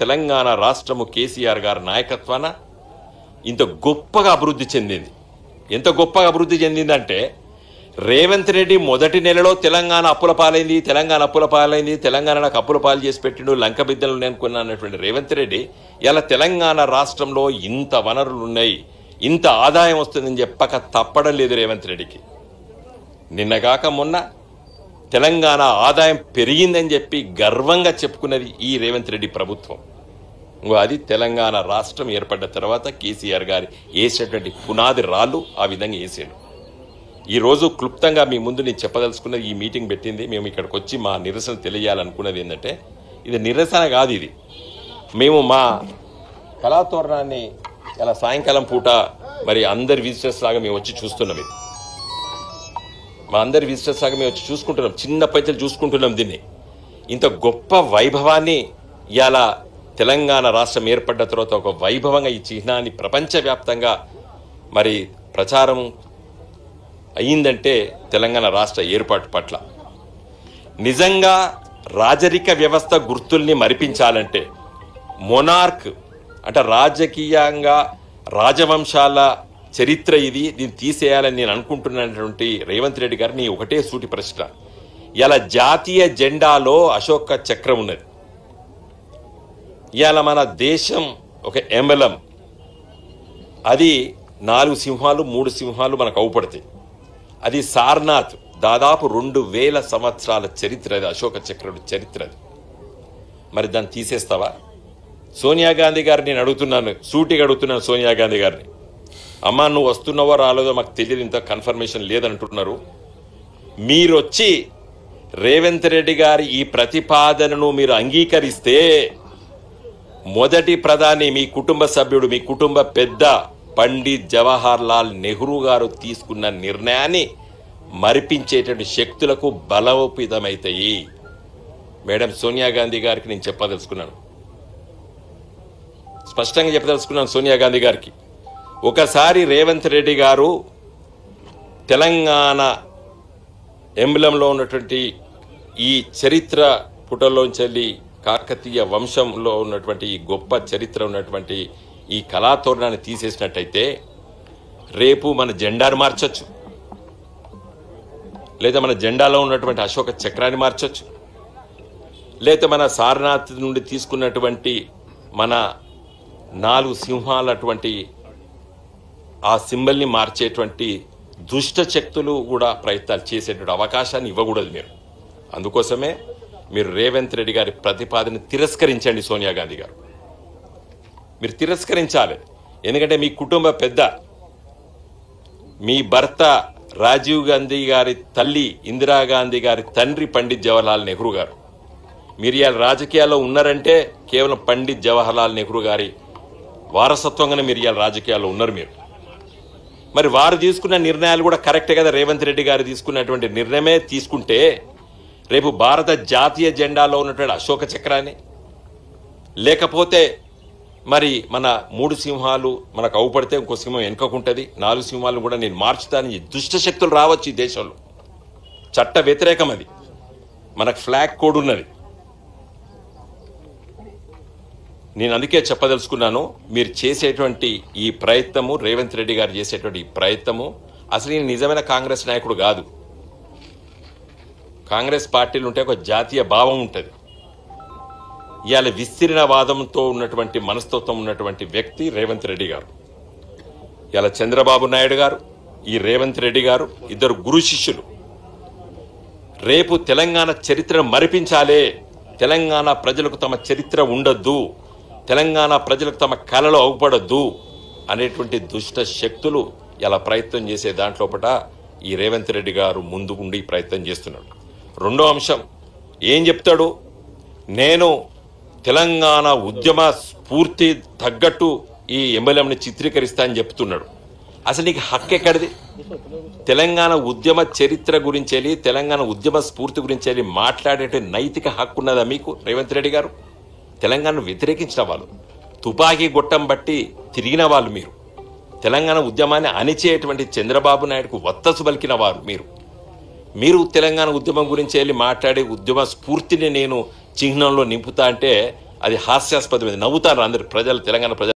తెలంగాణ రాష్ట్రము కేసీఆర్ గారి నాయకత్వాన ఇంత గొప్పగా అభివృద్ధి చెందింది. ఎంత గొప్పగా అభివృద్ధి చెందిందంటే రేవంత్ రెడ్డి మొదటి నెలలో తెలంగాణ అప్పుల పాలైంది, తెలంగాణ నాకు అప్పుల పాలు చేసి పెట్టిండు, లంక బిద్దలు అనుకున్నా అన్నటువంటి రేవంత్ రెడ్డి ఇలా తెలంగాణ రాష్ట్రంలో ఇంత వనరులు ఉన్నాయి, ఇంత ఆదాయం వస్తుందని చెప్పక తప్పడం లేదు రేవంత్ రెడ్డికి. నిన్నగాక మొన్న తెలంగాణ ఆదాయం పెరిగిందని చెప్పి గర్వంగా చెప్పుకున్నది ఈ రేవంత్ రెడ్డి ప్రభుత్వం. అది తెలంగాణ రాష్ట్రం ఏర్పడ్డ తర్వాత కేసీఆర్ గారి వేసేటువంటి పునాది రాళ్ళు ఆ విధంగా వేసాడు. ఈరోజు క్లుప్తంగా మీ ముందు నేను చెప్పదలుచుకున్నది, ఈ మీటింగ్ పెట్టింది మేము ఇక్కడికి వచ్చి మా నిరసన తెలియాలనుకున్నది ఏంటంటే, ఇది నిరసన కాదు, ఇది మేము మా కళాతోరణాన్ని ఇలా సాయంకాలం పూట మరి అందరి విజిటర్స్ లాగా మేము వచ్చి చూస్తున్నాం. ఇది మా అందరి విజిటర్స్ లాగా మేము వచ్చి చూసుకుంటున్నాం, చిన్న పైసలు చూసుకుంటున్నాం. దీన్ని ఇంత గొప్ప వైభవాన్ని ఇలా తెలంగాణ రాష్ట్రం ఏర్పడ్డ తర్వాత ఒక వైభవంగా ఈ చిహ్నాన్ని ప్రపంచవ్యాప్తంగా మరి ప్రచారం అయ్యిందంటే తెలంగాణ రాష్ట్ర ఏర్పాటు పట్ల. నిజంగా రాజరిక వ్యవస్థ గుర్తుల్ని మరిపించాలంటే మొనార్క్ అంటే రాజకీయంగా రాజవంశాల చరిత్ర ఇది, దీన్ని తీసేయాలని నేను అనుకుంటున్నటువంటి రేవంత్ రెడ్డి గారిని ఒకటే సూటి ప్రశ్న. ఇలా జాతీయ జెండాలో అశోక చక్రం ఉన్నది. ఇవాళ మన దేశం ఒక ఎంబలం, అది 4 సింహాలు 3 సింహాలు మనకు అవుపడతాయి. అది సార్నాథ్, దాదాపు 2000 సంవత్సరాల చరిత్ర, అది అశోక చక్రం చరిత్ర. అది మరి దాన్ని తీసేస్తావా? సోనియా గాంధీ గారిని నేను అడుగుతున్నాను, సూటిగా అడుగుతున్నాను సోనియా గాంధీ గారిని, అమ్మా నువ్వు వస్తున్నావో రాలేదో మాకు తెలియదు, ఇంత కన్ఫర్మేషన్ లేదంటున్నారు. మీరు వచ్చి రేవంత్ రెడ్డి గారి ఈ ప్రతిపాదనను మీరు అంగీకరిస్తే మొదటి ప్రధాని మీ కుటుంబ సభ్యుడు, మీ కుటుంబ పెద్ద పండిత్ జవహర్ లాల్ నెహ్రూ గారు తీసుకున్న నిర్ణయాన్ని మరిపించేటువంటి శక్తులకు బలోపేతమవుతాయి. మేడం సోనియా గాంధీ గారికి నేను చెప్పదలుచుకున్నాను, స్పష్టంగా చెప్పదలుచుకున్నాను సోనియా గాంధీ గారికి, ఒకసారి రేవంత్ రెడ్డి గారు తెలంగాణ ఎంబ్లంలో ఉన్నటువంటి ఈ చరిత్ర పుటల్లోంచి కాకతీయ వంశంలో ఉన్నటువంటి ఈ గొప్ప చరిత్ర ఉన్నటువంటి ఈ కళాతోరణాన్ని తీసేసినట్టయితే రేపు మన జెండాను మార్చొచ్చు, లేదా మన జెండాలో ఉన్నటువంటి అశోక చక్రాన్ని మార్చొచ్చు, లేదా మన సారనాథ్ నుండి తీసుకున్నటువంటి మన 4 సింహాలటువంటి ఆ సింబల్ని మార్చేటువంటి దుష్ట శక్తులు కూడా ప్రయత్నాలు చేసేటువంటి అవకాశాన్ని ఇవ్వకూడదు మీరు. అందుకోసమే మీరు రేవంత్ రెడ్డి గారి ప్రతిపాదన తిరస్కరించండి. సోనియా గాంధీ గారు మీరు తిరస్కరించాలి. ఎందుకంటే మీ కుటుంబ పెద్ద, మీ భర్త రాజీవ్ గాంధీ గారి తల్లి ఇందిరాగాంధీ గారి తండ్రి పండిత్ జవహర్లాల్ నెహ్రూ గారు. మీరు ఇవాళ రాజకీయాల్లో ఉన్నారంటే కేవలం పండిత్ జవహర్లాల్ నెహ్రూ గారి వారసత్వంగానే మీరు ఇవాళ రాజకీయాల్లో ఉన్నారు. మీరు మరి వారు తీసుకున్న నిర్ణయాలు కూడా కరెక్టే కదా. రేవంత్ రెడ్డి గారు తీసుకున్నటువంటి నిర్ణయమే తీసుకుంటే రేపు భారత జాతీయ జెండాలో ఉన్నటువంటి అశోక చక్రాన్ని, లేకపోతే మరి మన 3 సింహాలు మనకు అవుపడితే ఇంకో సింహం వెనుకకుంటుంది, 4 సింహాలు కూడా నేను మార్చుతాను. దుష్ట శక్తులు రావచ్చు ఈ దేశంలో, చట్ట వ్యతిరేకం అది. మనకు ఫ్లాగ్ కోడ్ ఉన్నది. నేను అందుకే చెప్పదలుచుకున్నాను, మీరు చేసేటువంటి ఈ ప్రయత్నము, రేవంత్ రెడ్డి గారు చేసేటువంటి ఈ ప్రయత్నము, అసలు ఈయన నిజమైన కాంగ్రెస్ నాయకుడు కాదు. కాంగ్రెస్ పార్టీలు ఉంటే ఒక జాతీయ భావం ఉంటుంది. ఇవాళ విస్తీర్ణవాదంతో ఉన్నటువంటి మనస్తత్వం ఉన్నటువంటి వ్యక్తి రేవంత్ రెడ్డి గారు. ఇవాళ చంద్రబాబు నాయుడు గారు, ఈ రేవంత్ రెడ్డి గారు ఇద్దరు గురు శిష్యులు. రేపు తెలంగాణ చరిత్రను మరిపించాలే, తెలంగాణ ప్రజలకు తమ చరిత్ర ఉండొద్దు, తెలంగాణ ప్రజలకు తమ కళలో అవుపడొద్దు అనేటువంటి దుష్ట శక్తులు ఇలా ప్రయత్నం చేసే దాంట్లోపట ఈ రేవంత్ రెడ్డి గారు ముందు ఉండి ప్రయత్నం చేస్తున్నాడు. రెండో అంశం ఏం చెప్తాడు, నేను తెలంగాణ ఉద్యమ స్ఫూర్తి తగ్గట్టు ఈ ఎంఎల్ఎంని చిత్రీకరిస్తా అని చెప్తున్నాడు. అసలు నీకు హక్కు ఎక్కడిది? తెలంగాణ ఉద్యమ చరిత్ర గురించి, తెలంగాణ ఉద్యమ స్ఫూర్తి గురించి మాట్లాడే నైతిక హక్కు ఉన్నదా మీకు? రేవంత్ రెడ్డి గారు తెలంగాణను వ్యతిరేకించిన వాళ్ళు, తుపాకీ గొట్టం బట్టి తిరిగిన వాళ్ళు మీరు, తెలంగాణ ఉద్యమాన్ని అణిచేటువంటి చంద్రబాబు నాయుడుకు వత్తసు పలికిన వారు మీరు తెలంగాణ ఉద్యమం గురించి మాట్లాడే ఉద్యమ స్ఫూర్తిని నేను చిహ్నంలో నింపుతా అంటే అది హాస్యాస్పదమైంది. నవ్వుతారు అందరు ప్రజలు, తెలంగాణ ప్రజలు.